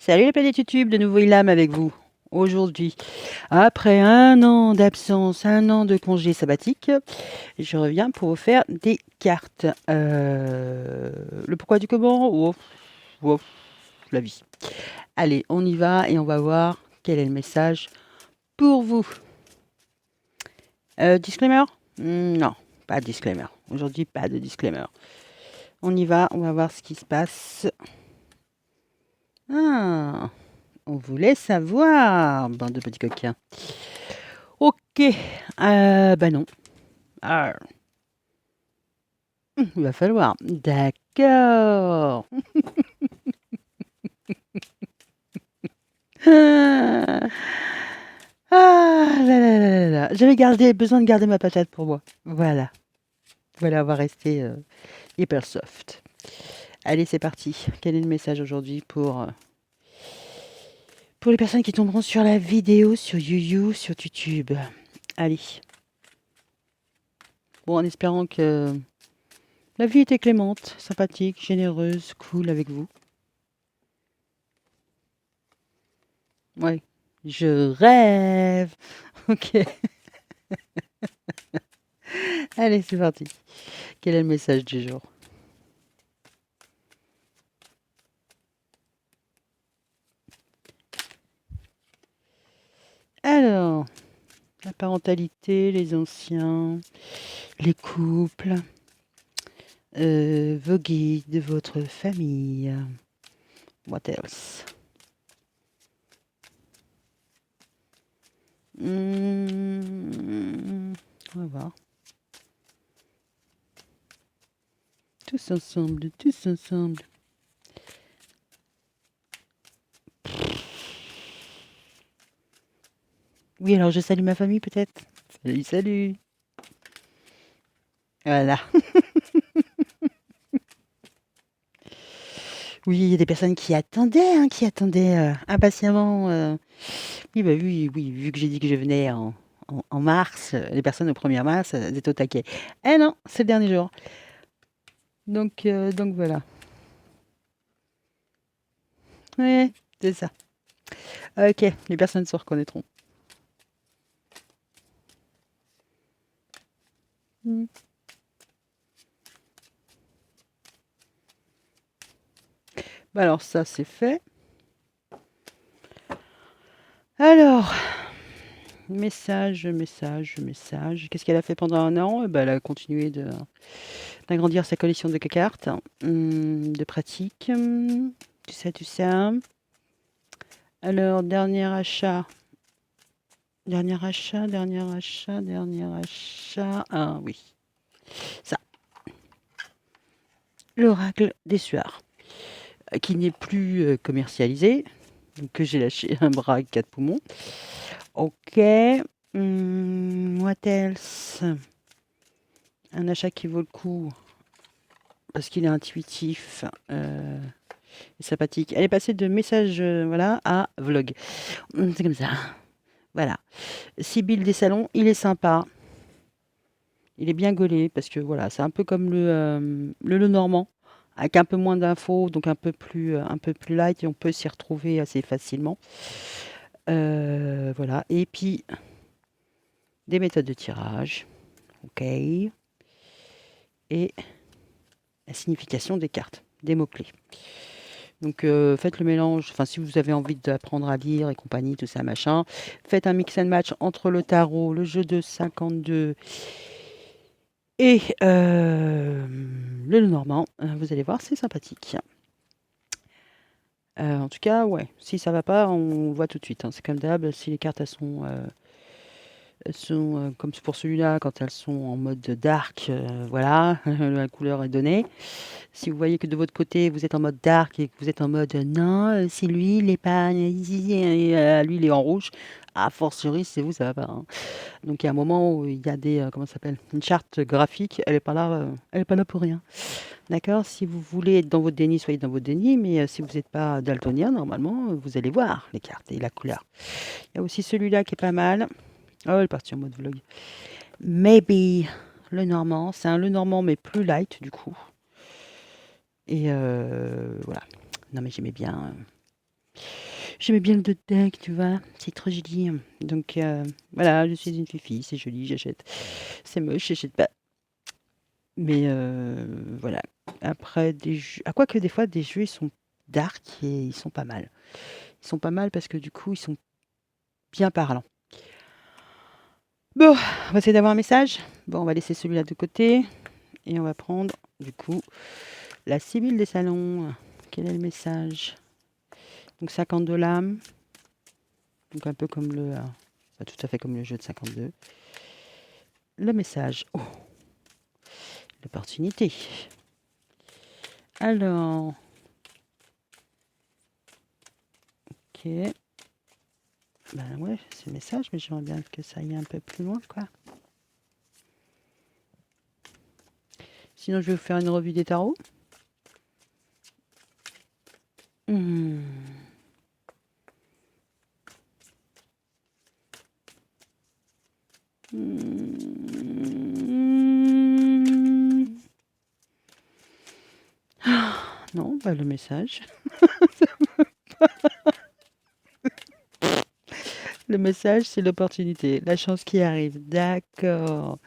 Salut les planètes YouTube, de nouveau Ilham avec vous. Aujourd'hui, après un an d'absence, un an de congé sabbatique, je reviens pour vous faire des cartes. Le pourquoi du comment, ouf, ouf, la vie. Allez, on y va et on va voir quel est le message pour vous. Disclaimer? Non, pas de disclaimer. Aujourd'hui, pas de disclaimer. On y va, on va voir ce qui se passe. Ah, on voulait savoir, bande de petits coquins. Ok, bah non. Ah, il va falloir. D'accord. Ah, là, là, là, là, là. J'avais besoin de garder ma patate pour moi. Voilà. Voilà, on va rester hyper soft. Allez, c'est parti. Quel est le message aujourd'hui pour les personnes qui tomberont sur la vidéo sur YouYou, sur YouTube? Allez. Bon, en espérant que la vie était clémente, sympathique, généreuse, cool avec vous. Ouais. Je rêve. Ok. Allez, c'est parti. Quel est le message du jour? Alors, la parentalité, les anciens, les couples, vos guides, votre famille. What else? On va voir. Tous ensemble, tous ensemble. Oui, alors je salue ma famille peut-être. Salut, salut. Voilà. Oui, il y a des personnes qui attendaient impatiemment. Oui, bah oui, oui, vu que j'ai dit que je venais en mars, les personnes au 1er mars, elles étaient au taquet. Eh non, c'est le dernier jour. Donc voilà. Ouais, c'est ça. Ok, les personnes se reconnaîtront. Hmm. Bah alors ça, c'est fait. Alors, message, message, message. Qu'est-ce qu'elle a fait pendant un an? Eh ben, elle a continué d'agrandir sa collection de cartes, de pratique, tout ça, tout ça. Alors, dernier achat. Dernier achat, dernier achat, dernier achat. Ah oui, ça. L'oracle des suards, qui n'est plus commercialisé, donc que j'ai lâché un bras et 4 poumons. Ok. What else? Un achat qui vaut le coup parce qu'il est intuitif et sympathique. Elle est passée de message voilà, à vlog. C'est comme ça. Voilà. Sibyl des salons, il est sympa. Il est bien gaulé parce que voilà, c'est un peu comme le normand, avec un peu moins d'infos, donc un peu plus light et on peut s'y retrouver assez facilement. Voilà. Et puis, des méthodes de tirage. Ok. Et la signification des cartes, des mots-clés. Donc faites le mélange, enfin si vous avez envie d'apprendre à lire et compagnie, tout ça, machin, faites un mix and match entre le tarot, le jeu de 52 et le Normand. Vous allez voir, c'est sympathique. En tout cas, ouais, si ça va pas, on voit tout de suite, hein. C'est comme d'hab, si les cartes elles sont comme pour celui-là, quand elles sont en mode dark, voilà, la couleur est donnée. Si vous voyez que de votre côté, vous êtes en mode dark et que vous êtes en mode non, c'est lui, il est pas, lui, il est en rouge. A fortiori, c'est vous, ça va pas, hein. Donc il y a un moment où il y a des, comment ça s'appelle, une charte graphique, elle est pas là pour rien. D'accord? Si vous voulez être dans votre déni, soyez dans votre déni, mais si vous n'êtes pas daltonien, normalement, vous allez voir les cartes et la couleur. Il y a aussi celui-là qui est pas mal. Oh, il est parti en mode vlog. Maybe le normand, c'est un le normand mais plus light du coup. Et voilà. Non mais j'aimais bien. J'aimais bien le deck, tu vois, c'est trop joli. Donc voilà, je suis une fille, c'est joli, j'achète. C'est moche, j'achète pas. Mais voilà. Après, des jeux... Ah, quoique des fois, des jeux, ils sont dark et ils sont pas mal. Ils sont pas mal parce que du coup, ils sont bien parlants. Bon, on va essayer d'avoir un message. Bon, on va laisser celui-là de côté. Et on va prendre, du coup, la Sibylle des salons. Quel est le message? Donc 52 lames. Donc un peu comme le... pas tout à fait comme le jeu de 52. Le message. Oh, l'opportunité. Alors... Ok. Ben ouais, c'est le message, mais j'aimerais bien que ça aille un peu plus loin, quoi. Sinon, je vais vous faire une revue des tarots. Hmm. Hmm. Ah, non, bah le message. Le message, c'est l'opportunité, la chance qui arrive. D'accord.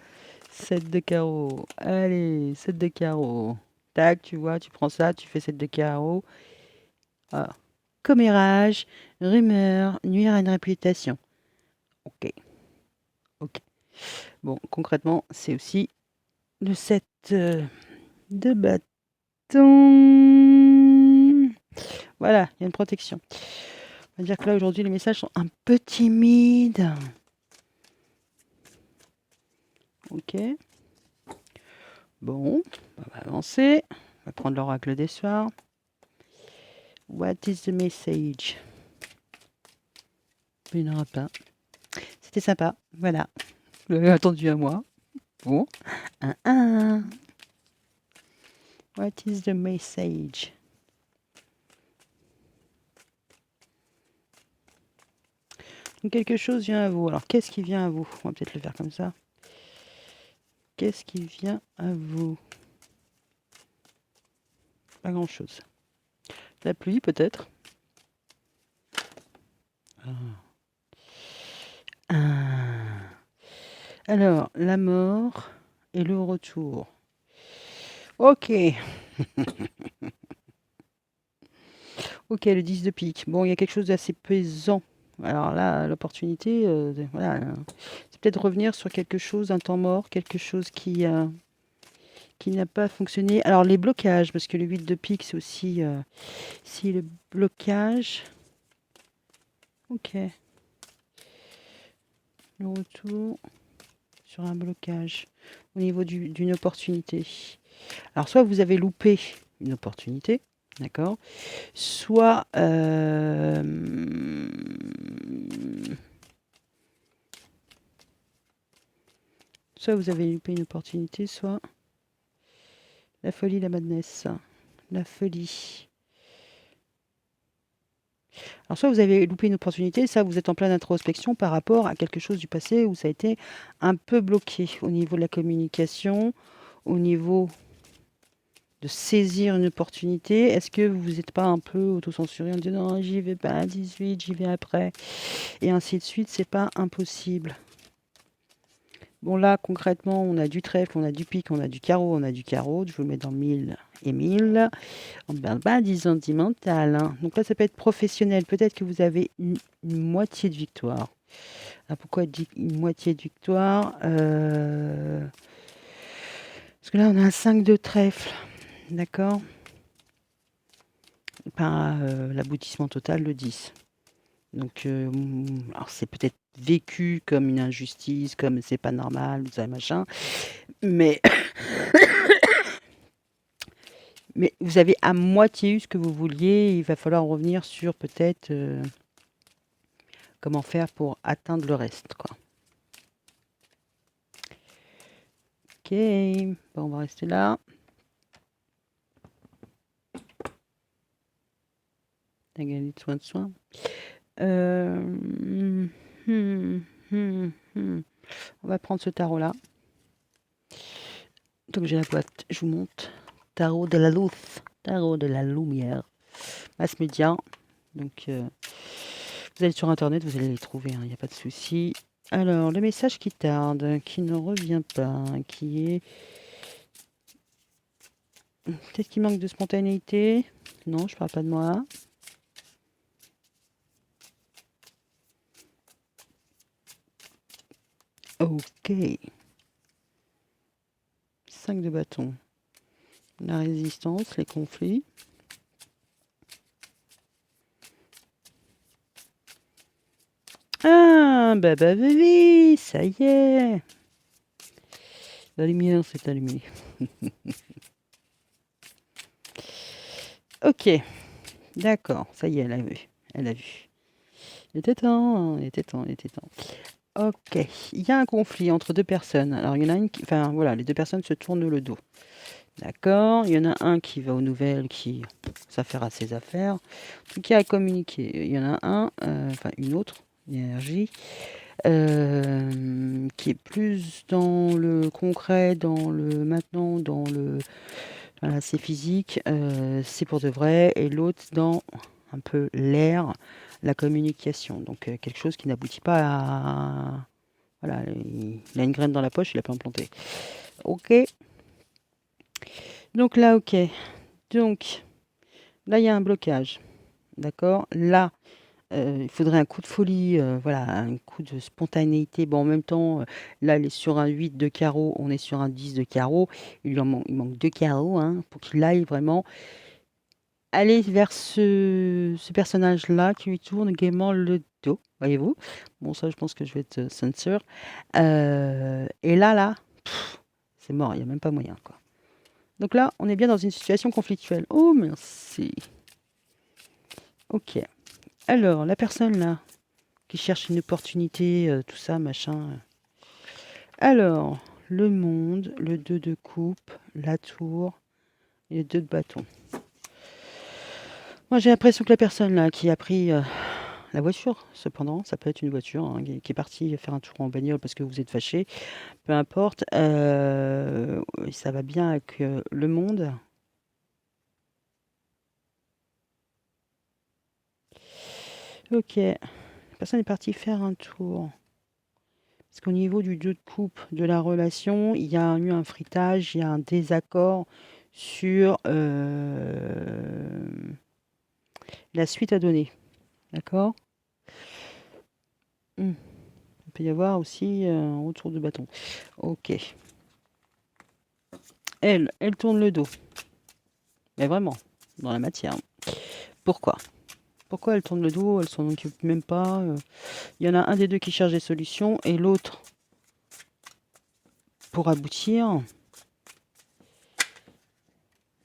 7 de carreau. Allez, 7 de carreau. Tac, tu vois, tu prends ça, tu fais 7 de carreau. Ah. Commérage, rumeur, nuire à une réputation. Ok, ok. Bon, concrètement, c'est aussi le 7 de bâton. Voilà, il y a une protection. On va dire que là, aujourd'hui, les messages sont un peu timides. Ok. Bon, on va avancer. On va prendre l'oracle des soirs. What is the message? Il n'y en aura pas. C'était sympa. Voilà. Vous l'avez attendu à moi. Bon. Un. What is the message? Donc quelque chose vient à vous. Alors, qu'est-ce qui vient à vous? On va peut-être le faire comme ça. Qu'est-ce qui vient à vous? Pas grand-chose. La pluie, peut-être. Ah. Alors, la mort et le retour. Ok. Ok, le 10 de pique. Bon, il y a quelque chose d'assez pesant. Alors là, l'opportunité, voilà, c'est peut-être revenir sur quelque chose, un temps mort, quelque chose qui n'a pas fonctionné. Alors les blocages, parce que le 8 de pique, c'est aussi si le blocage. Ok. Le retour sur un blocage au niveau d'une opportunité. Alors soit vous avez loupé une opportunité, d'accord, soit soit vous avez loupé une opportunité, soit la folie, la madness, la folie. Alors soit vous avez loupé une opportunité, ça vous êtes en pleine introspection par rapport à quelque chose du passé où ça a été un peu bloqué au niveau de la communication, au niveau de saisir une opportunité. Est-ce que vous n'êtes pas un peu autocensuré en disant non, j'y vais pas à 18, j'y vais après, et ainsi de suite, c'est pas impossible. Bon là, concrètement, on a du trèfle, on a du pique, on a du carreau, on a du carreau. Je vous le mets dans 1000 et 1000. On ne parle pas du sentimental, hein. Donc là, ça peut être professionnel. Peut-être que vous avez une moitié de victoire. Ah, pourquoi une moitié de victoire? Parce que là, on a un 5 de trèfle. D'accord? Par l'aboutissement total, le 10. Donc, alors c'est peut-être vécu comme une injustice, comme c'est pas normal, tout ça, machin. Mais, mais vous avez à moitié eu ce que vous vouliez. Il va falloir revenir sur peut-être comment faire pour atteindre le reste, quoi. Ok, bon, on va rester là. La galette de soin. On va prendre ce tarot-là. Donc j'ai la boîte, je vous montre. Tarot de la luz, tarot de la lumière. Masse média, Donc, vous allez sur internet, vous allez les trouver, il n'y a pas de souci. Alors, le message qui tarde, qui ne revient pas, qui est... Peut-être qu'il manque de spontanéité. Non, je parle pas de moi. Ok. 5 de bâton. La résistance, les conflits. Ah, bah oui, ça y est. La lumière s'est allumée. Ok, d'accord, ça y est, elle a vu. Elle a vu. Il était temps, il était temps, il était temps. Ok, il y a un conflit entre deux personnes. Alors, il y en a une qui... Enfin, voilà, les deux personnes se tournent le dos. D'accord, il y en a un qui va aux nouvelles, qui s'affaire à ses affaires, qui a à communiquer. Il y en a un, enfin une autre, énergie, qui est plus dans le concret, dans le maintenant, dans le... Voilà, c'est physique, c'est pour de vrai, et l'autre dans un peu l'air, la communication. Donc quelque chose qui n'aboutit pas à... Voilà, il a une graine dans la poche, il a pas implanté. Ok. Donc là, ok. Donc là, il y a un blocage. D'accord? Là, il faudrait un coup de folie, voilà, un coup de spontanéité. Bon, en même temps, là, elle est sur un 8 de carreau, on est sur un 10 de carreau. Il manque 2 carreaux, hein, pour qu'il aille vraiment aller vers ce personnage-là qui lui tourne gaiement le dos, voyez-vous? Bon, ça, je pense que je vais être censure. Et là, c'est mort, il n'y a même pas moyen, quoi. Donc là, on est bien dans une situation conflictuelle. Oh, merci. Ok. Alors, la personne là, qui cherche une opportunité, tout ça, machin. Alors, le monde, le 2 de coupe, la tour et le 2 de bâton. Moi, j'ai l'impression que la personne là qui a pris la voiture, cependant, ça peut être une voiture, hein, qui est partie faire un tour en bagnole parce que vous êtes fâché, peu importe, ça va bien avec le monde. Ok, la personne est partie faire un tour. Parce qu'au niveau du 2 de coupe de la relation, il y a eu un fritage, il y a un désaccord sur la suite à donner. D'accord? Il peut y avoir aussi un retour de bâton. Ok. Elle tourne le dos. Mais vraiment, dans la matière. Pourquoi? Pourquoi elle tourne le dos? Elle s'en occupe même pas. Il y en a un des deux qui cherche des solutions et l'autre pour aboutir.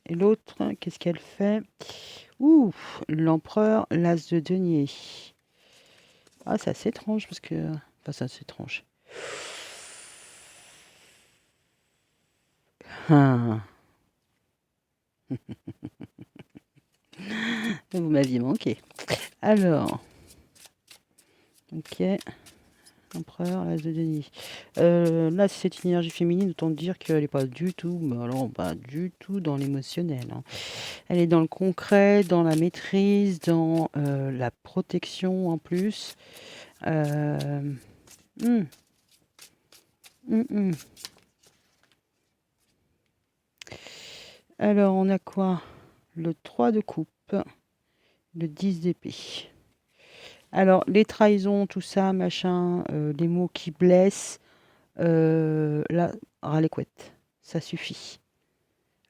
Et l'autre, qu'est-ce qu'elle fait? Ouh, l'empereur, l'as de denier. Ah, c'est assez étrange parce que... Enfin, c'est assez étrange. Ah. Vous m'aviez manqué. Alors, ok. Empereur, l'as de denier. Là, si c'est une énergie féminine, autant dire qu'elle n'est pas du tout, mais alors pas du tout dans l'émotionnel, hein. Elle est dans le concret, dans la maîtrise, dans la protection en plus. Hum, hum. Alors, on a quoi? Le 3 de coupe, le 10 d'épée. Alors, les trahisons, tout ça, machin, les mots qui blessent, là, ras les couettes, ça suffit.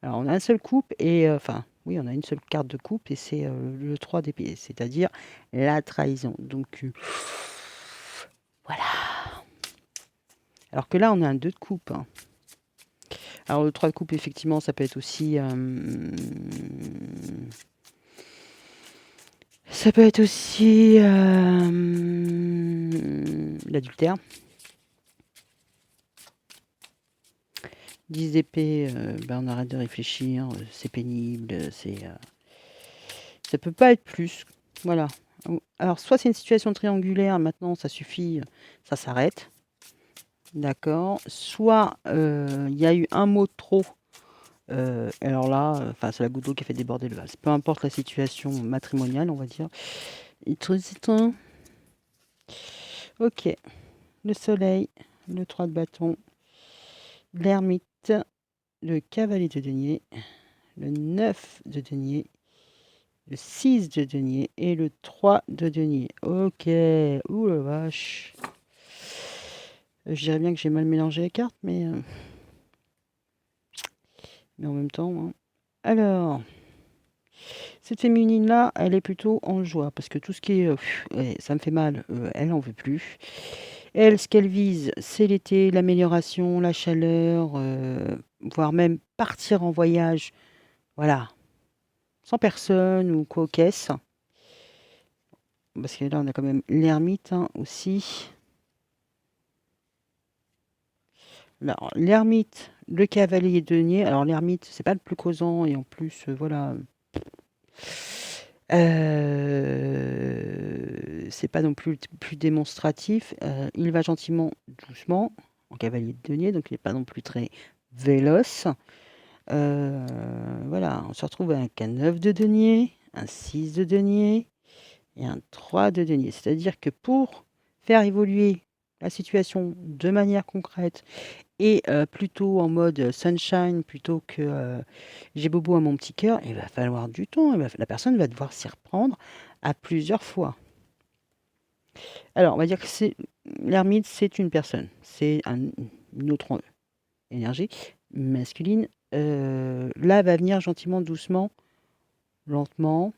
Alors, on a un seul coupe et, enfin, oui, on a une seule carte de coupe et c'est le 3 d'épée, c'est-à-dire la trahison. Donc, voilà. Alors que là, on a un 2 de coupe, hein. Alors, le 3 de coupe, effectivement, ça peut être aussi... ça peut être aussi l'adultère. 10 d'épée, ben on arrête de réfléchir, c'est pénible, ça peut pas être plus. Voilà. Alors, soit c'est une situation triangulaire, maintenant ça suffit, ça s'arrête. D'accord. Soit il y a eu un mot de trop Alors là, enfin, c'est la goutte d'eau qui a fait déborder le vase. Peu importe la situation matrimoniale, on va dire. Ok. Le soleil, le 3 de bâton, l'ermite, le cavalier de denier, le 9 de denier, le 6 de denier et le 3 de denier. Ok. Ouh la vache. Je dirais bien que j'ai mal mélangé les cartes, mais en même temps, hein. Alors, cette féminine-là, elle est plutôt en joie, parce que tout ce qui est ouais, ça me fait mal, elle en veut plus. Elle, ce qu'elle vise, c'est l'été, l'amélioration, la chaleur, voire même partir en voyage, voilà, sans personne ou quoi aux caisses. Parce que là, on a quand même l'ermite hein, aussi. Alors, l'ermite, le cavalier denier. Alors, l'ermite, c'est pas le plus causant et en plus, voilà. C'est pas non plus le plus démonstratif. Il va gentiment, doucement, en cavalier de denier, donc il n'est pas non plus très véloce. Voilà, on se retrouve avec un 9 de denier, un 6 de denier et un 3 de denier. C'est-à-dire que pour faire évoluer la situation de manière concrète et plutôt en mode sunshine plutôt que j'ai bobo à mon petit cœur, il va falloir du temps. La personne va devoir s'y reprendre à plusieurs fois. Alors, on va dire que l'ermite, c'est une personne. C'est une autre énergie masculine. Là, va venir gentiment, doucement, lentement.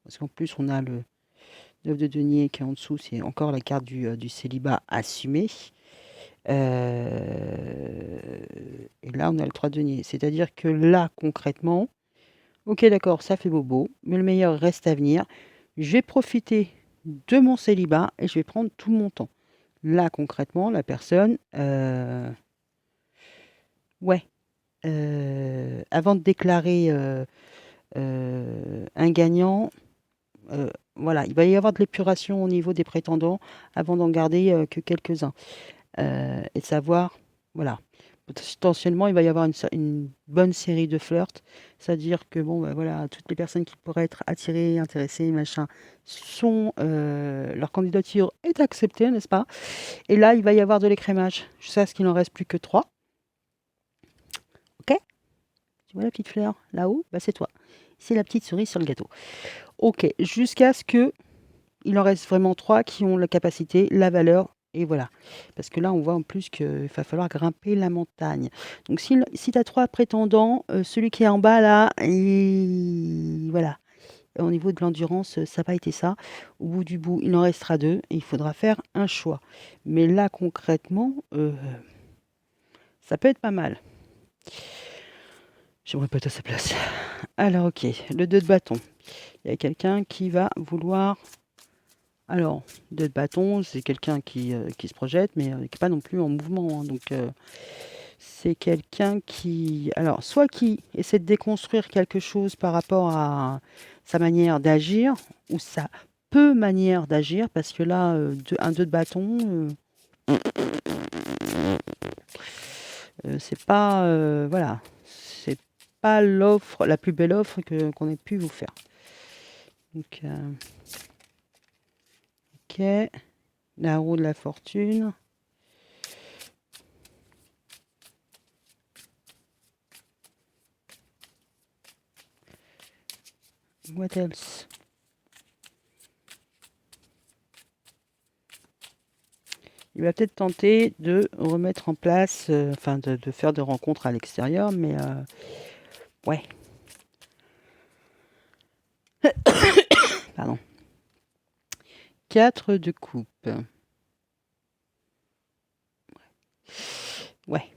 Parce qu'en plus, on a le 9 de denier qui est en dessous. C'est encore la carte du célibat assumé. Et là, on a le 3 de denier. C'est-à-dire que là, concrètement, ok, d'accord, ça fait bobo, mais le meilleur reste à venir. Je vais profiter de mon célibat et je vais prendre tout mon temps. Là, concrètement, la personne, ouais, avant de déclarer un gagnant, voilà, il va y avoir de l'épuration au niveau des prétendants avant d'en garder que quelques-uns. Et de savoir, voilà, potentiellement, il va y avoir une bonne série de flirts. C'est-à-dire que, bon, bah, voilà, toutes les personnes qui pourraient être attirées, intéressées, machin, leur candidature est acceptée, n'est-ce pas? Et là, il va y avoir de l'écrémage. Je sais qu'il n'en reste plus que 3. Ok? Tu vois la petite fleur là-haut? Bah, c'est toi. C'est la petite cerise sur le gâteau. Ok, jusqu'à ce que il en reste vraiment 3 qui ont la capacité, la valeur, et voilà. Parce que là, on voit en plus qu'il va falloir grimper la montagne. Donc, si tu as 3 prétendants, celui qui est en bas là, et voilà. Au niveau de l'endurance, ça n'a pas été ça. Au bout du bout, il en restera 2 et il faudra faire un choix. Mais là, concrètement, ça peut être pas mal. J'aimerais pas être à sa place. Alors, ok, le 2 de bâton. Il y a quelqu'un qui va vouloir. Alors, 2 de bâton, c'est quelqu'un qui se projette, mais qui n'est pas non plus en mouvement. Hein. Donc, c'est quelqu'un qui. Alors, soit qui essaie de déconstruire quelque chose par rapport à sa manière d'agir, ou sa peu manière d'agir, parce que là, un 2 de bâton, c'est pas. Voilà. C'est pas l'offre, la plus belle offre qu'on ait pu vous faire. Donc, ok. La roue de la fortune. What else? Il va peut-être tenter de remettre en place, enfin de faire des rencontres à l'extérieur, mais ouais. Pardon. 4 de coupe. Ouais.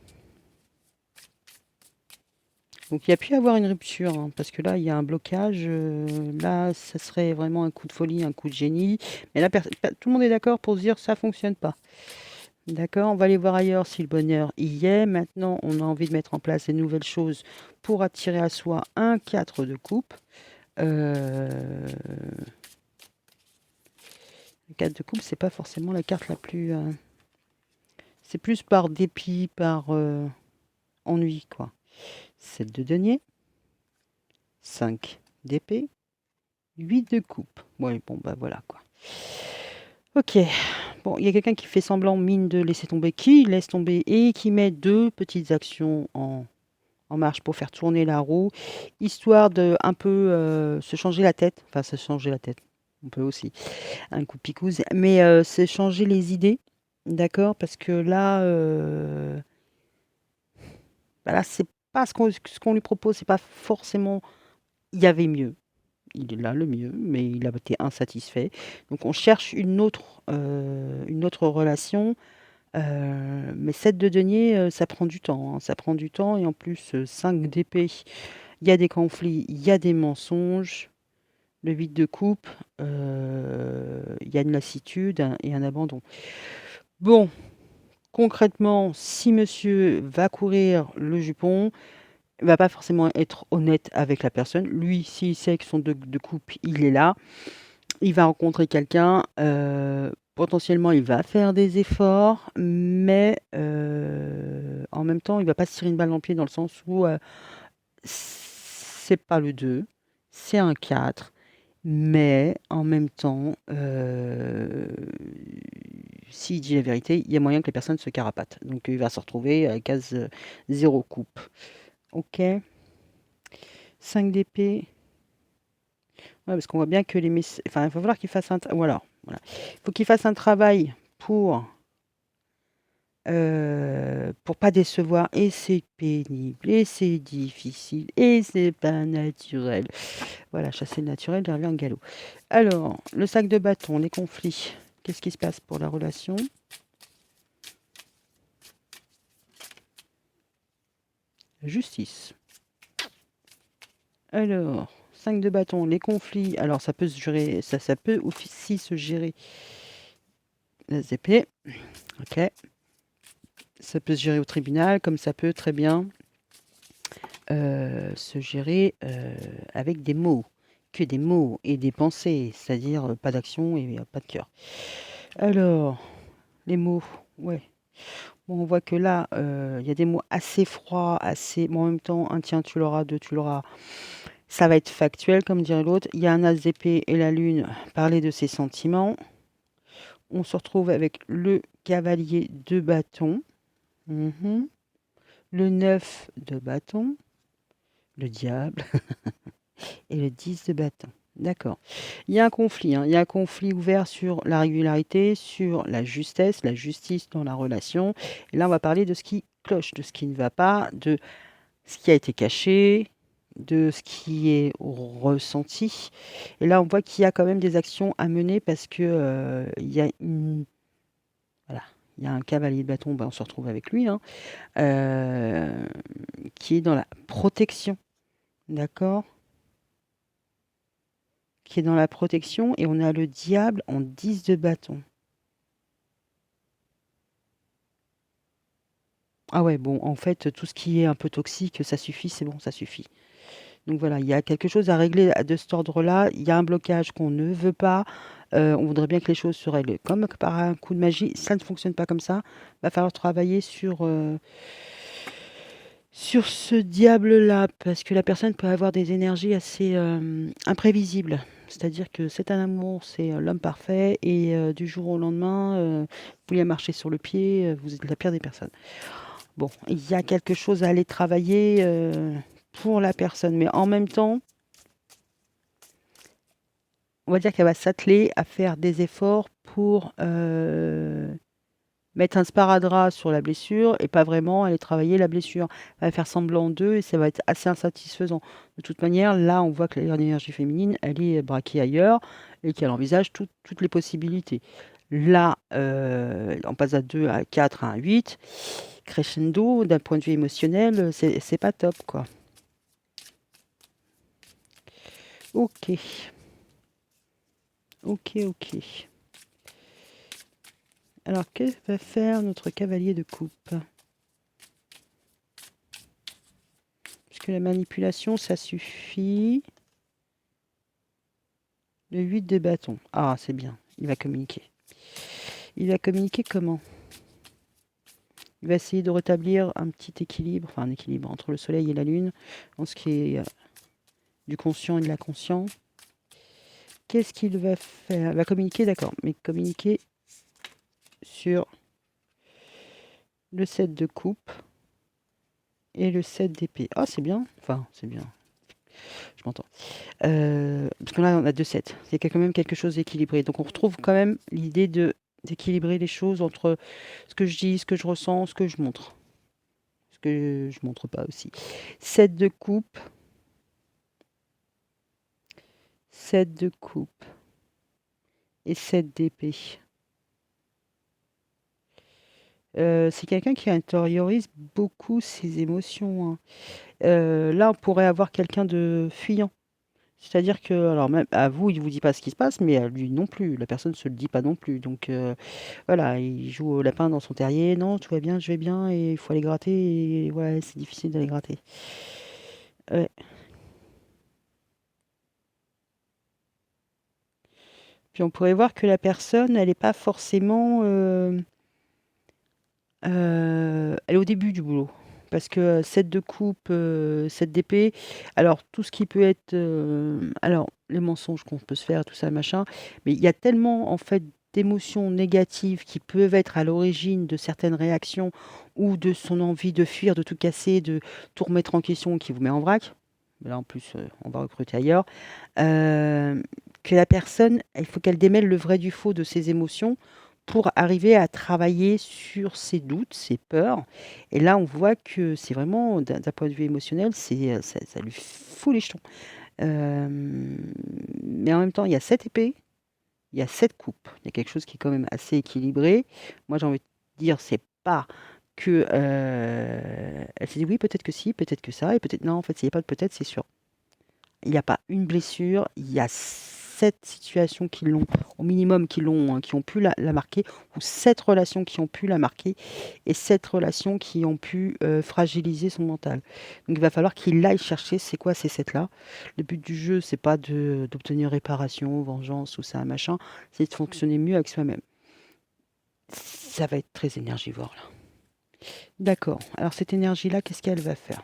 Donc il y a pu y avoir une rupture, hein, parce que là, il y a un blocage. Là, ça serait vraiment un coup de folie, un coup de génie. Mais là, tout le monde est d'accord pour se dire ça fonctionne pas. D'accord, on va aller voir ailleurs si le bonheur y est. Maintenant, on a envie de mettre en place des nouvelles choses pour attirer à soi un 4 de coupe. Le 4 de coupe, c'est pas forcément la carte la plus. C'est plus par dépit, par ennui, quoi. 7 de denier, 5 d'épée, 8 de coupe. Ouais, bon, bah voilà quoi. Ok, bon, il y a quelqu'un qui fait semblant, mine de laisser tomber, qui laisse tomber et qui met deux petites actions en marche pour faire tourner la roue, histoire de un peu se changer la tête. Enfin, se changer la tête, on peut aussi, un coup de picouse, mais se changer les idées, d'accord? Parce que là, bah là, c'est pas ce qu'on lui propose, c'est pas forcément. Il y avait mieux. Il est là le mieux, mais il a été insatisfait. Donc on cherche une autre relation. Mais 7 de denier, ça prend du temps, hein, ça prend du temps. Et en plus, 5 d'épée, il y a des conflits, il y a des mensonges. Le 8 de coupe, il y a une lassitude et un abandon. Bon, concrètement, si monsieur va courir le jupon, il va pas forcément être honnête avec la personne. Lui, s'il sait que son de coupe, il est là, il va rencontrer quelqu'un, potentiellement il va faire des efforts, mais en même temps, il va pas se tirer une balle dans le pied dans le sens où, c'est pas le 2, c'est un 4, mais en même temps, s'il dit la vérité, il y a moyen que les personnes se carapatent. Donc il va se retrouver à case, 0 coupe. OK. 5 d'épée. Ouais, parce qu'on voit bien que les enfin, il va falloir qu'il fasse voilà, voilà. Il faut qu'il fasse un travail pour pas décevoir et c'est pénible et c'est difficile et c'est pas naturel. Voilà, chasser le naturel derrière un galop. Alors, le sac de bâton, les conflits. Qu'est-ce qui se passe pour la relation? Justice. Alors, 5 de bâton, les conflits. Alors, ça peut se gérer, ça peut aussi se gérer. Les épées. Ok. Ça peut se gérer au tribunal, comme ça peut très bien se gérer avec des mots. Que des mots et des pensées, c'est-à-dire pas d'action et pas de cœur. Alors, les mots, ouais. Bon, on voit que là, il y a des mots assez froids, assez. Bon, en même temps, un tiens, tu l'auras, deux, tu l'auras. Ça va être factuel, comme dirait l'autre. Il y a un as d'épée et la lune, parler de ses sentiments. On se retrouve avec le cavalier de bâton. Mhm. Le 9 de bâton. Le diable. Et le 10 de bâton. D'accord. Il y a un conflit, hein. Il y a un conflit ouvert sur la régularité, sur la justesse, la justice dans la relation. Et là, on va parler de ce qui cloche, de ce qui ne va pas, de ce qui a été caché, de ce qui est ressenti. Et là, on voit qu'il y a quand même des actions à mener parce que il y a voilà, il y a un cavalier de bâton, ben, on se retrouve avec lui, hein, euh, qui est dans la protection, d'accord? Qui est dans la protection et on a le diable en 10 de bâton. Ah ouais, bon, en fait, tout ce qui est un peu toxique, ça suffit, c'est bon, ça suffit. Donc voilà, il y a quelque chose à régler de cet ordre-là. Il y a un blocage qu'on ne veut pas. On voudrait bien que les choses se règlent comme par un coup de magie. Ça ne fonctionne pas comme ça. Va falloir travailler sur ce diable-là, parce que la personne peut avoir des énergies assez imprévisibles. C'est-à-dire que c'est un amour, c'est l'homme parfait, et du jour au lendemain, vous voulez marcher sur le pied, vous êtes la pire des personnes. Bon, il y a quelque chose à aller travailler pour la personne, mais en même temps, on va dire qu'elle va s'atteler à faire des efforts pour mettre un sparadrap sur la blessure et pas vraiment aller travailler la blessure. Elle va faire semblant d'eux et ça va être assez insatisfaisant. De toute manière, là, on voit que l'énergie féminine, elle est braquée ailleurs et qu'elle envisage toutes les possibilités. Là, on passe à 2, à 4, à un 8. Crescendo, d'un point de vue émotionnel, c'est pas top, quoi. Ok, ok, ok. Alors, que va faire notre cavalier de coupe? Puisque la manipulation, ça suffit. Le 8 de bâton. Ah, c'est bien. Il va communiquer. Il va communiquer comment? Il va essayer de rétablir un petit équilibre, enfin un équilibre entre le soleil et la lune, en ce qui est du conscient et de l'inconscient. Qu'est-ce qu'il va faire? Il va communiquer, d'accord, mais communiquer sur le 7 de coupe et le 7 d'épée. Ah, c'est bien. Enfin, c'est bien. Je m'entends. Parce que là, on a 2 7. C'est quand même quelque chose d'équilibré. Donc, on retrouve quand même l'idée d'équilibrer les choses entre ce que je dis, ce que je ressens, ce que je montre. Ce que je montre pas aussi. 7 de coupe. 7 de coupe. Et 7 d'épée. C'est quelqu'un qui intériorise beaucoup ses émotions, hein. Là, on pourrait avoir quelqu'un de fuyant. C'est-à-dire que, alors même à vous, il vous dit pas ce qui se passe, mais à lui non plus. La personne se le dit pas non plus. Donc voilà, il joue au lapin dans son terrier. Non, tout va bien, je vais bien, et il faut aller gratter. Et ouais, c'est difficile d'aller gratter. Ouais. Puis on pourrait voir que la personne, elle n'est pas forcément, elle est au début du boulot. Parce que 7 de coupe, 7 d'épée, alors tout ce qui peut être, alors les mensonges qu'on peut se faire, tout ça, machin, mais il y a tellement en fait d'émotions négatives qui peuvent être à l'origine de certaines réactions ou de son envie de fuir, de tout casser, de tout remettre en question qui vous met en vrac. Mais là en plus, on va recruter ailleurs. Euh, que la personne, il faut qu'elle démêle le vrai du faux de ses émotions pour arriver à travailler sur ses doutes, ses peurs. Et là, on voit que c'est vraiment, d'un point de vue émotionnel, ça lui fout les jetons. Euh, mais en même temps, il y a 7 épées, il y a 7 coupes. Il y a quelque chose qui est quand même assez équilibré. Moi, j'ai envie de dire, c'est pas que elle s'est dit oui, peut-être que si, peut-être que ça, et peut-être non, en fait, il n'y a pas de peut-être, c'est sûr. Il n'y a pas une blessure, il y a 7 situations qui l'ont, au minimum, qui ont pu la marquer, ou 7 relations qui ont pu la marquer, et 7 relations qui ont pu fragiliser son mental. Donc il va falloir qu'il aille chercher c'est quoi ces 7-là. Le but du jeu, c'est pas d'obtenir réparation, vengeance ou ça, machin, c'est de fonctionner mieux avec soi-même. Ça va être très énergivore là. D'accord. Alors cette énergie-là, qu'est-ce qu'elle va faire?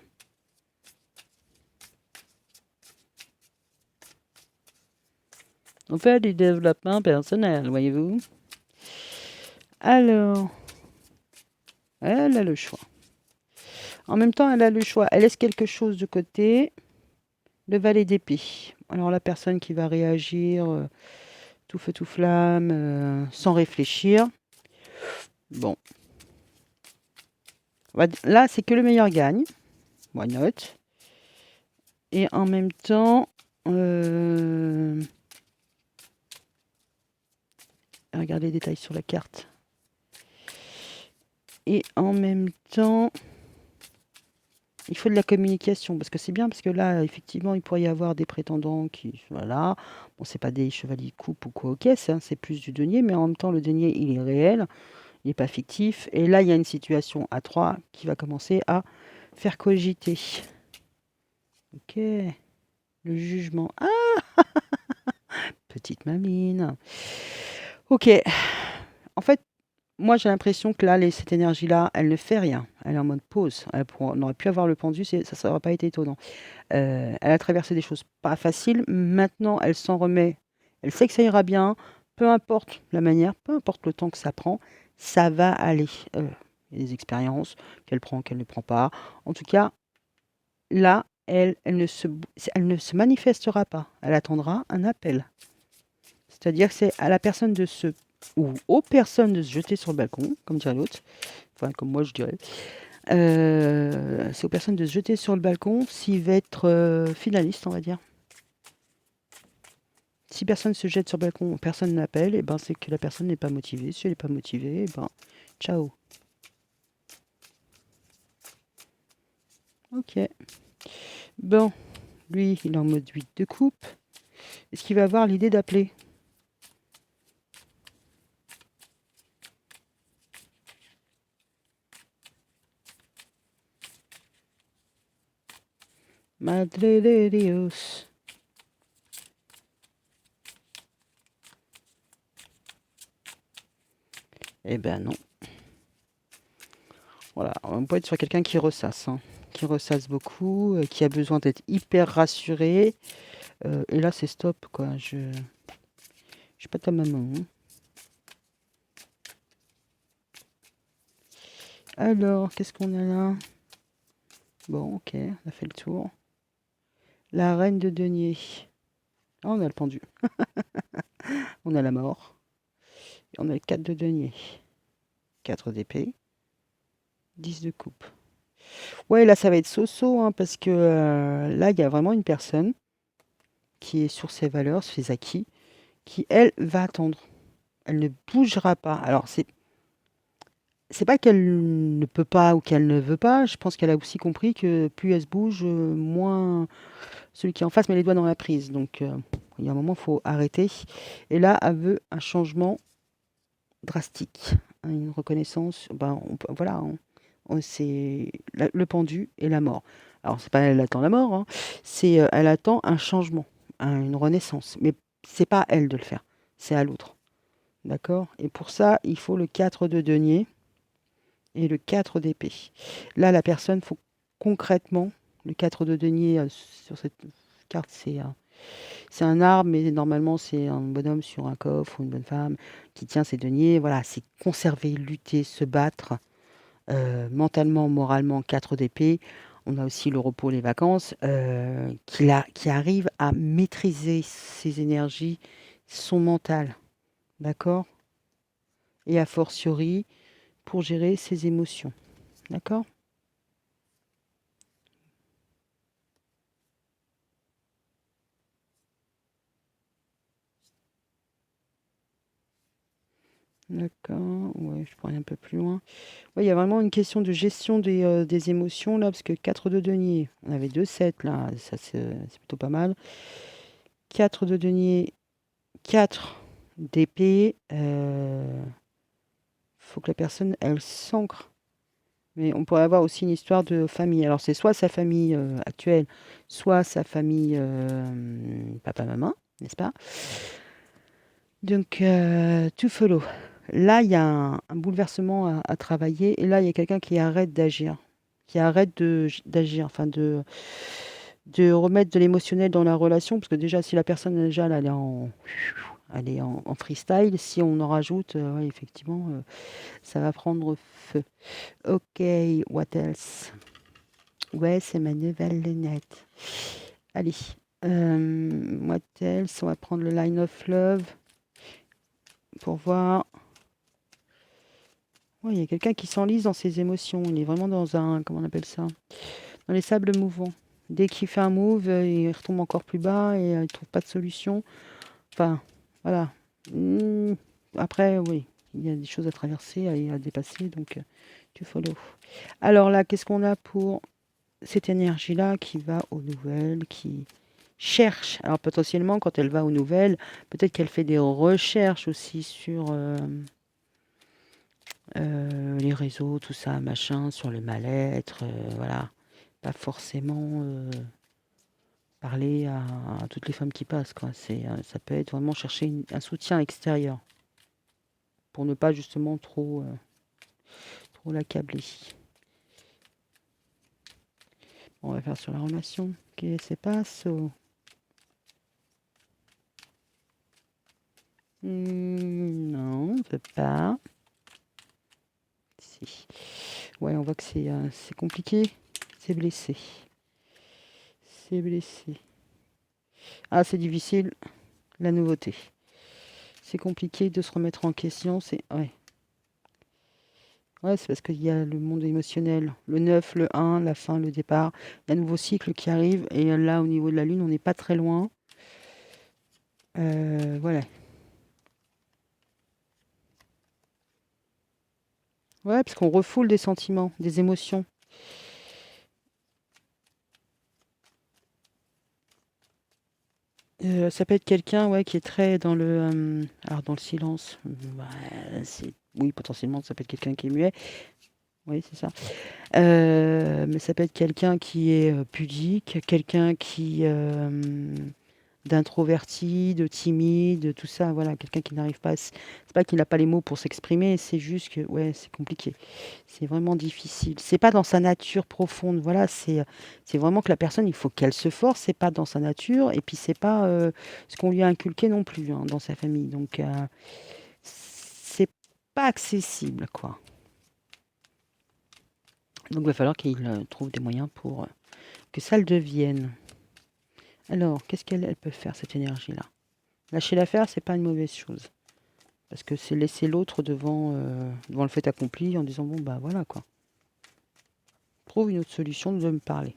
On fait du développement personnel, voyez-vous. Alors, elle a le choix. En même temps, elle a le choix. Elle laisse quelque chose de côté. Le valet d'épée. Alors la personne qui va réagir tout feu tout flamme, sans réfléchir. Bon. Là, c'est que le meilleur gagne. Why not? Et en même temps, regardez les détails sur la carte. Et en même temps, il faut de la communication, parce que c'est bien, parce que là, effectivement, il pourrait y avoir des prétendants qui, voilà, bon, c'est pas des chevaliers coupe ou quoi, ok, c'est plus du denier, mais en même temps, le denier, il est réel, il n'est pas fictif, et là, il y a une situation à 3 qui va commencer à faire cogiter. Ok, le jugement. Ah, petite mamine. Ok, en fait, moi, j'ai l'impression que là, cette énergie-là, elle ne fait rien. Elle est en mode pause. On aurait pu avoir le pendu, ça n'aurait pas été étonnant. Elle a traversé des choses pas faciles. Maintenant, elle s'en remet. Elle sait que ça ira bien. Peu importe la manière, peu importe le temps que ça prend, ça va aller. Il y a des expériences qu'elle prend, qu'elle ne prend pas. En tout cas, là, elle ne se manifestera pas. Elle attendra un appel. C'est-à-dire que c'est à la personne ou aux personnes de se jeter sur le balcon, comme dirait l'autre. Enfin, comme moi, je dirais. C'est aux personnes de se jeter sur le balcon s'il va être finaliste, on va dire. Si personne se jette sur le balcon, personne n'appelle, et ben c'est que la personne n'est pas motivée. Si elle n'est pas motivée, et ben ciao. Ok. Bon, lui, il est en mode 8 de coupe. Est-ce qu'il va avoir l'idée d'appeler? Madre de Dios. Eh ben non. Voilà, on peut être sur quelqu'un qui ressasse, hein, qui ressasse beaucoup, qui a besoin d'être hyper rassuré. Et là, c'est stop, quoi. Je suis pas ta maman, hein. Alors, qu'est-ce qu'on a là? Bon, ok, on a fait le tour. La reine de denier. Ah, on a le pendu. On a la mort. Et on a le 4 de denier. 4 d'épée. 10 de coupe. Ouais, là, ça va être so-so, hein, parce que là, il y a vraiment une personne qui est sur ses valeurs, sur ses acquis, qui, elle, va attendre. Elle ne bougera pas. Alors, c'est pas qu'elle ne peut pas ou qu'elle ne veut pas. Je pense qu'elle a aussi compris que plus elle se bouge, moins celui qui est en face met les doigts dans la prise. Donc, il y a un moment, il faut arrêter. Et là, elle veut un changement drastique, hein, une reconnaissance. Ben, voilà, c'est le pendu et la mort. Alors, c'est pas elle attend la mort, hein, c'est elle attend un changement, une renaissance. Mais c'est pas à elle de le faire, c'est à l'autre. D'accord? Et pour ça, il faut le 4 de denier et le 4 d'épée. Là, la personne, faut concrètement, le 4 de denier sur cette carte, c'est un arbre, mais normalement, c'est un bonhomme sur un coffre ou une bonne femme qui tient ses deniers. Voilà, c'est conserver, lutter, se battre, mentalement, moralement, 4 d'épée. On a aussi le repos, les vacances, qui arrive à maîtriser ses énergies, son mental, d'accord? Et a fortiori, pour gérer ses émotions, d'accord? D'accord, ouais, je pourrais aller un peu plus loin. Ouais, il y a vraiment une question de gestion des émotions là, parce que 4 de denier, on avait 2 7 là, ça c'est plutôt pas mal. 4 de denier, 4 d'épée, faut que la personne, elle s'ancre. Mais on pourrait avoir aussi une histoire de famille. Alors c'est soit sa famille actuelle, soit sa famille papa-maman, n'est-ce pas? Donc, to follow. Là, il y a un bouleversement à travailler et là, il y a quelqu'un qui arrête d'agir, qui arrête d'agir, enfin de remettre de l'émotionnel dans la relation, parce que déjà, si la personne, déjà, là, elle est en freestyle, si on en rajoute, ouais, effectivement, ça va prendre feu. Ok, what else? Ouais, c'est ma nouvelle lunette. Allez, what else? On va prendre le line of love pour voir. Ouais, il y a quelqu'un qui s'enlise dans ses émotions. Il est vraiment dans un, comment on appelle ça? Dans les sables mouvants. Dès qu'il fait un move, il retombe encore plus bas et il ne trouve pas de solution. Enfin, voilà. Hmm, Après, oui, il y a des choses à traverser et à dépasser, donc tu follow. Alors là, qu'est-ce qu'on a pour cette énergie-là qui va aux nouvelles, qui cherche? Alors potentiellement, quand elle va aux nouvelles, peut-être qu'elle fait des recherches aussi sur les réseaux, tout ça, machin, sur le mal-être, voilà. Pas forcément parler à toutes les femmes qui passent, quoi. Ça peut être vraiment chercher un soutien extérieur pour ne pas justement trop l'accabler. On va faire sur la relation. Qu'est-ce qui se passe? Non, on ne peut pas. Si. Ouais, on voit que c'est compliqué. C'est blessé. C'est blessé. Ah, c'est difficile. La nouveauté. C'est compliqué de se remettre en question. Ouais. Ouais, c'est parce qu'il y a le monde émotionnel. Le 9, le 1, la fin, le départ. Il y a un nouveau cycle qui arrive. Et là, au niveau de la Lune, on n'est pas très loin. Voilà. Ouais, parce qu'on refoule des sentiments, des émotions. Ça peut être quelqu'un, ouais, qui est très dans alors dans le silence. Oui, potentiellement, ça peut être quelqu'un qui est muet. Oui, c'est ça. Mais ça peut être quelqu'un qui est pudique, quelqu'un d'introverti, de timide, tout ça, voilà, quelqu'un qui n'arrive pas c'est pas qu'il n'a pas les mots pour s'exprimer, c'est juste que, ouais, c'est compliqué. C'est vraiment difficile. C'est pas dans sa nature profonde, voilà, c'est vraiment que la personne, il faut qu'elle se force, c'est pas dans sa nature, et puis c'est pas ce qu'on lui a inculqué non plus hein, dans sa famille. Donc, c'est pas accessible, quoi. Donc, il va falloir qu'il trouve des moyens pour que ça le devienne. Alors, qu'est-ce qu'elle elle peut faire, cette énergie-là? Lâcher l'affaire, c'est pas une mauvaise chose. Parce que c'est laisser l'autre devant le fait accompli en disant bon bah voilà quoi. Trouve une autre solution de me parler.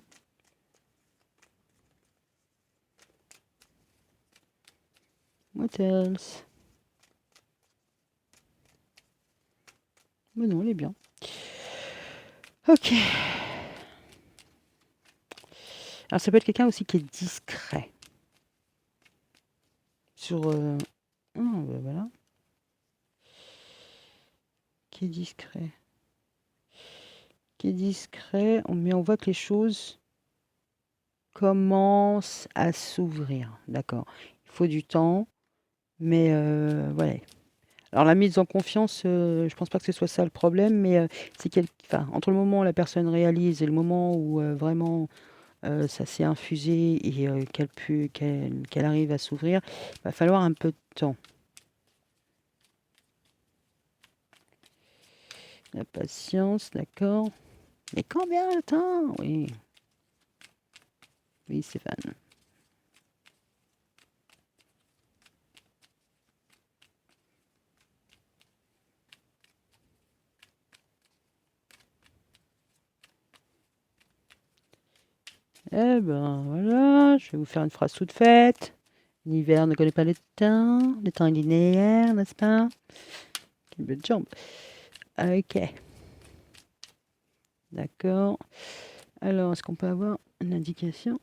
What else? Mais non, elle est bien. Ok. Alors ça peut être quelqu'un aussi qui est discret. Sur... Ah, bah voilà. Qui est discret. Qui est discret, mais on voit que les choses commencent à s'ouvrir. D'accord. Il faut du temps, mais voilà. Alors la mise en confiance, je pense pas que ce soit ça le problème, mais enfin, entre le moment où la personne réalise et le moment où vraiment ça s'est infusé et qu'elle arrive à s'ouvrir, il va falloir un peu de temps. La patience, d'accord. Mais combien de temps? Oui, oui, Stéphane. Eh ben voilà, je vais vous faire une phrase toute faite. L'hiver ne connaît pas le temps est linéaire, n'est-ce pas? Quelle belle jambe. Ok, d'accord. Alors, est-ce qu'on peut avoir une indication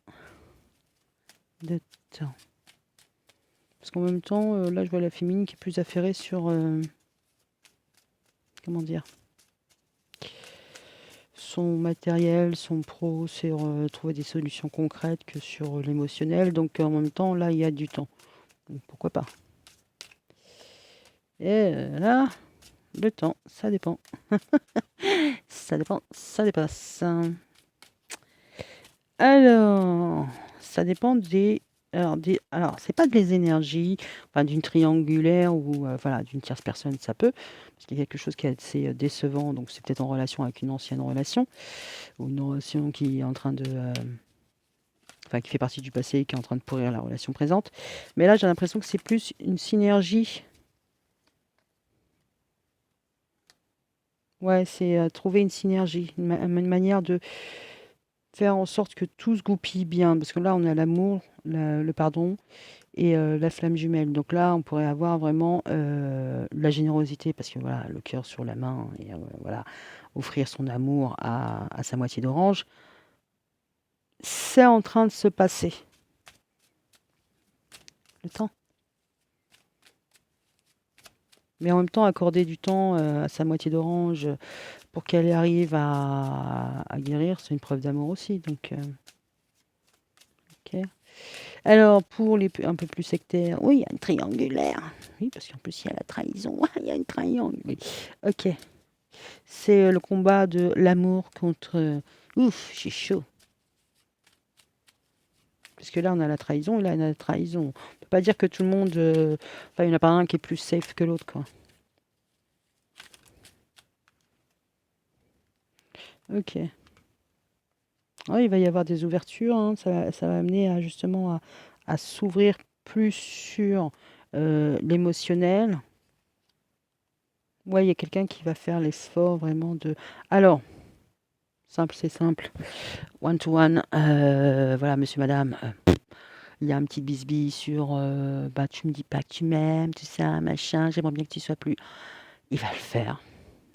de temps? Parce qu'en même temps, là, je vois la féminine qui est plus affairée sur... comment dire? Son matériel, son pro, sur trouver des solutions concrètes que sur l'émotionnel. Donc, en même temps, là, il y a du temps. Donc, pourquoi pas? Et là, le temps, ça dépend. Ça dépend, ça dépasse. Alors, ça dépend alors, c'est pas des énergies, enfin, d'une triangulaire ou voilà, d'une tierce personne, ça peut, parce qu'il y a quelque chose qui est assez décevant, donc c'est peut-être en relation avec une ancienne relation, ou une relation qui est en train de, enfin, qui fait partie du passé et qui est en train de pourrir la relation présente. Mais là, j'ai l'impression que c'est plus une synergie. Ouais, c'est trouver une synergie, une manière de faire en sorte que tout se goupille bien, parce que là, on a l'amour, le pardon et la flamme jumelle. Donc là, on pourrait avoir vraiment la générosité, parce que voilà, le cœur sur la main, et voilà, offrir son amour à sa moitié d'orange. C'est en train de se passer. Le temps. Mais en même temps, accorder du temps à sa moitié d'orange pour qu'elle arrive à guérir, c'est une preuve d'amour aussi. Donc, ok. Alors, pour les un peu plus sectaires, oui, il y a une triangulaire. Oui, parce qu'en plus, il y a la trahison. Il y a une triangle. Oui. Ok. C'est le combat de l'amour contre... Ouf, j'ai chaud. Parce que là, on a la trahison et là, on a la trahison. On peut pas dire que tout le monde... Enfin, il n'y en a pas un qui est plus safe que l'autre, quoi. Ok. Ouais, il va y avoir des ouvertures, hein. Ça va amener justement à s'ouvrir plus sur l'émotionnel. Ouais, il y a quelqu'un qui va faire l'effort vraiment de... Alors, simple, c'est simple. One to one. Voilà, monsieur, madame. Il y a un petit bisbille sur bah, tu me dis pas que tu m'aimes, tout ça, machin. J'aimerais bien que tu sois plus. Il va le faire.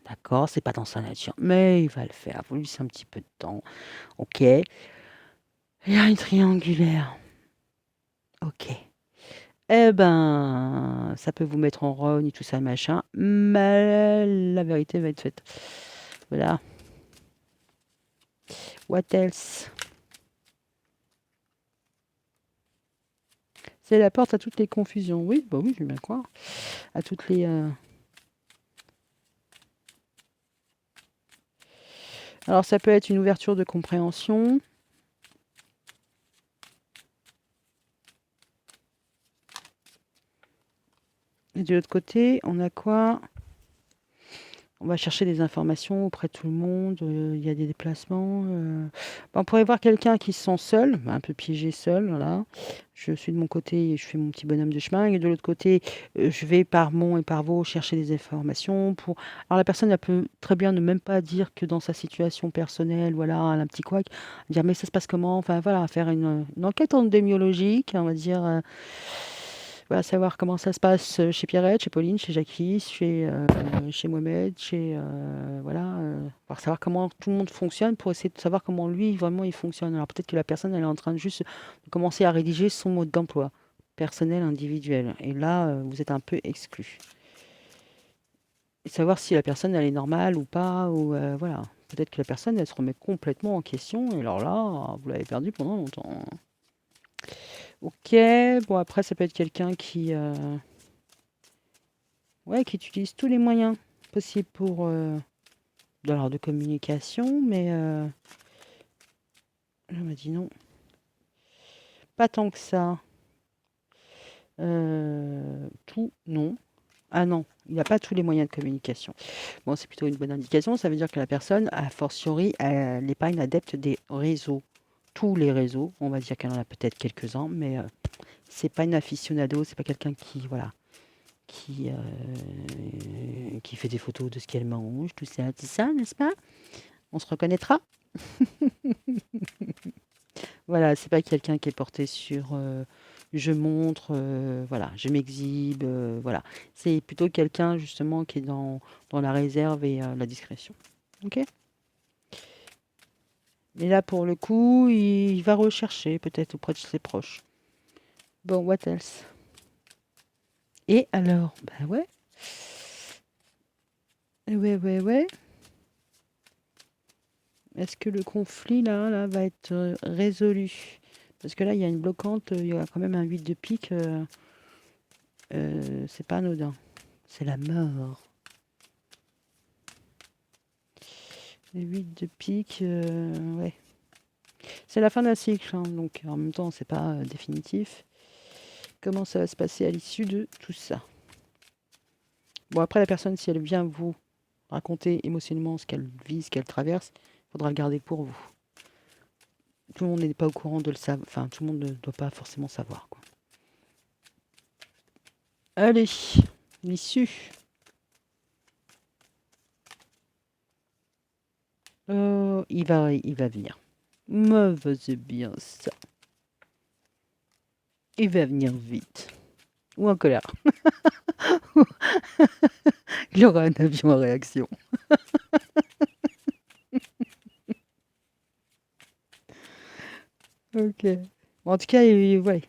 D'accord, c'est pas dans sa nature, mais il va le faire. Faut lui laisser un petit peu de temps. Ok. Il y a une triangulaire. Ok. Eh ben, ça peut vous mettre en rogne et tout ça, machin, mais la vérité va être faite. Voilà. What else? C'est la porte à toutes les confusions. Oui, bah oui, je vais bien croire. À toutes les. Alors, ça peut être une ouverture de compréhension. Et de l'autre côté, on a quoi? On va chercher des informations auprès de tout le monde. Il y a des déplacements. On pourrait voir quelqu'un qui se sent seul, un peu piégé seul. Voilà. Je suis de mon côté et je fais mon petit bonhomme de chemin. Et de l'autre côté, je vais par Mont et par Vaux chercher des informations. Alors la personne, elle peut très bien ne même pas dire que dans sa situation personnelle, voilà, elle a un petit couac. Dire mais ça se passe comment? Enfin voilà, faire une enquête endémiologique, on va dire. Voilà, savoir comment ça se passe chez Pierrette, chez Pauline, chez Jackie, chez Mohamed, voilà, pour savoir comment tout le monde fonctionne, pour essayer de savoir comment lui, vraiment, il fonctionne. Alors peut-être que la personne, elle est en train de juste de commencer à rédiger son mode d'emploi personnel, individuel. Et là, vous êtes un peu exclu. Et savoir si la personne, elle est normale ou pas, ou voilà. Peut-être que la personne, elle se remet complètement en question, et alors là, vous l'avez perdu pendant longtemps. Ok, bon après, ça peut être quelqu'un ouais, qui utilise tous les moyens possibles pour de communication, mais je me dis non, pas tant que ça. Tout, non. Ah non, il n'a pas tous les moyens de communication. Bon, c'est plutôt une bonne indication. Ça veut dire que la personne, a fortiori, elle n'est pas une adepte des réseaux. Tous les réseaux, on va dire qu'elle en a peut-être quelques-uns, mais c'est pas une aficionado, c'est pas quelqu'un qui, voilà, qui fait des photos de ce qu'elle mange, tout ça, n'est-ce pas? On se reconnaîtra. Voilà, c'est pas quelqu'un qui est porté sur je montre, voilà, je m'exhibe, voilà. C'est plutôt quelqu'un justement qui est dans la réserve et la discrétion. Ok? Mais là, pour le coup, il va rechercher peut-être auprès de ses proches. Bon, what else? Et alors? Ben ouais. Ouais. Est-ce que le conflit là va être résolu? Parce que là, il y a une bloquante, il y a quand même un 8 de pique. C'est pas anodin. C'est la mort. Le 8 de pique, ouais. C'est la fin d'un cycle, hein, donc en même temps, c'est pas définitif. Comment ça va se passer à l'issue de tout ça? Bon, après, la personne, si elle vient vous raconter émotionnellement ce qu'elle vit, ce qu'elle traverse, il faudra le garder pour vous. Tout le monde n'est pas au courant de le savoir. Enfin, tout le monde ne doit pas forcément savoir, quoi. Allez, l'issue. Il va venir. Mauvaise bien ça. Il va venir vite. Ou en colère. Il y aura un avion en réaction. Ok. Bon, en tout cas, ouais.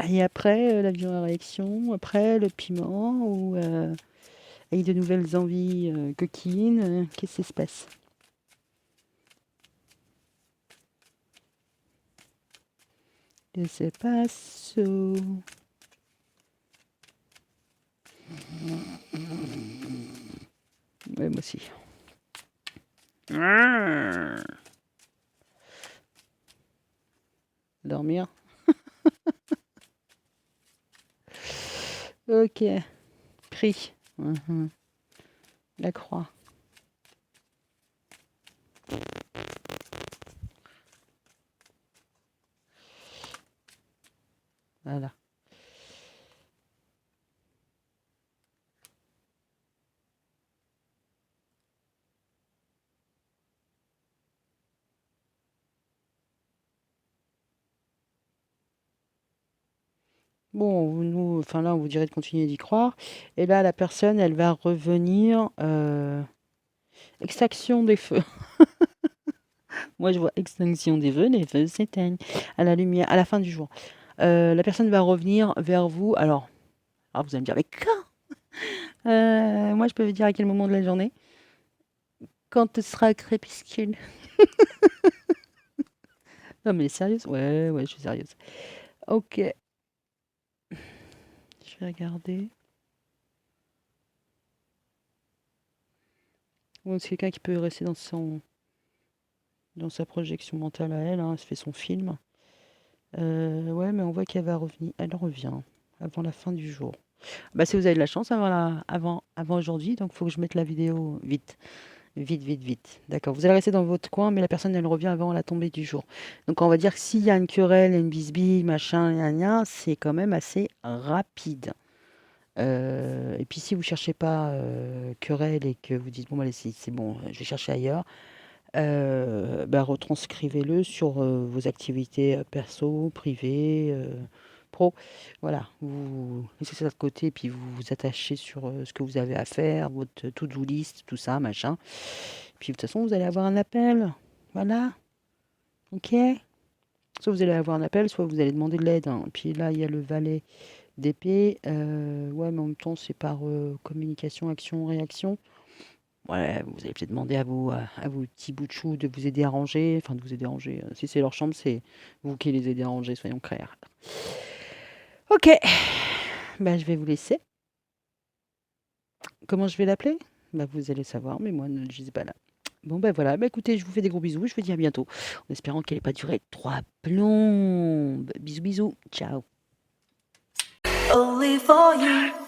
Et après, l'avion à réaction, après le piment, ou avec de nouvelles envies coquines, qu'est-ce qui se passe? Que se passe? Ouais, moi aussi. Dormir. Ok. Prix. Mhm. La croix. Voilà. Bon, enfin là, on vous dirait de continuer d'y croire. Et là, la personne, elle va revenir. Extraction des feux. Moi, je vois extinction des feux, les feux s'éteignent à la lumière, à la fin du jour. La personne va revenir vers vous. Alors vous allez me dire, mais quand? Moi, je peux vous dire à quel moment de la journée. Quand ce sera crépuscule. Non, mais sérieuse? Ouais, ouais, je suis sérieuse. Ok, je vais regarder. Bon, c'est quelqu'un qui peut rester dans sa projection mentale à elle, hein, elle se fait son film. Ouais, mais on voit qu'elle va revenir. Elle revient avant la fin du jour. Bah, si vous avez de la chance avant aujourd'hui, donc il faut que je mette la vidéo vite. Vite, vite, vite. D'accord. Vous allez rester dans votre coin, mais la personne, elle revient avant la tombée du jour. Donc, on va dire que s'il y a une querelle, une bisbille, machin, gna, gna, c'est quand même assez rapide. Et puis, si vous cherchez pas querelle et que vous dites, bon, allez, c'est bon, je vais chercher ailleurs, bah, retranscrivez-le sur vos activités perso, privées, pro. Voilà, vous laissez ça de côté, puis vous vous attachez sur ce que vous avez à faire, votre to-do list, tout ça, machin. Puis de toute façon, vous allez avoir un appel. Voilà, ok? Soit vous allez avoir un appel, soit vous allez demander de l'aide, hein. Puis là, il y a le valet d'épée. Ouais, mais en même temps, c'est par communication, action, réaction. Ouais, vous allez peut-être demander à vos petits bouts de chou de vous aider à ranger, enfin de vous aider à ranger. Si c'est leur chambre, c'est vous qui les aidez à ranger, soyons clairs. Ok, bah, je vais vous laisser. Comment je vais l'appeler? Bah, vous allez savoir, mais moi, je ne sais pas là. Bon, bah voilà, bah écoutez, je vous fais des gros bisous, je vous dis à bientôt, en espérant qu'elle n'ait pas duré 3 plombes. Bisous, bisous, ciao. Only for you.